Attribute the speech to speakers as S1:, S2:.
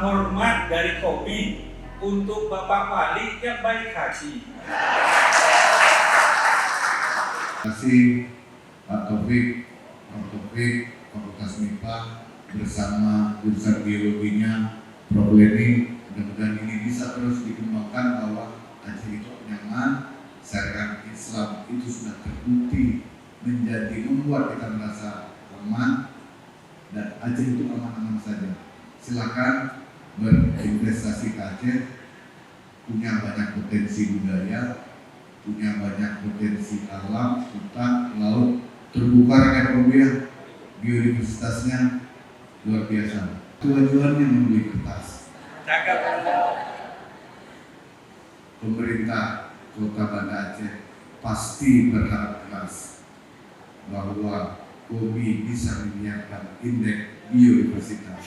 S1: hormat dari Kobi untuk Bapak Wali yang baik hati.
S2: Terima kasih Pak Taufik, Fakultas MIPA bersama jurusan biologinya Prof. Leni. Mudah-mudahan ini bisa terus dikembangkan bahwa Aceh itu nyaman, syariat Islam itu sudah terbukti membuat kita merasa aman dan Aceh itu aman-aman saja. Silakan berinvestasi ke Aceh, punya banyak potensi budaya, punya banyak potensi alam, hutan, laut, terbuka ekonomi, biodiversitasnya luar biasa. Tujuannya membeli kertas. Pemerintah Kota Banda Aceh pasti berharap keras bahwa Kobi bisa menyiapkan indeks biodiversitas.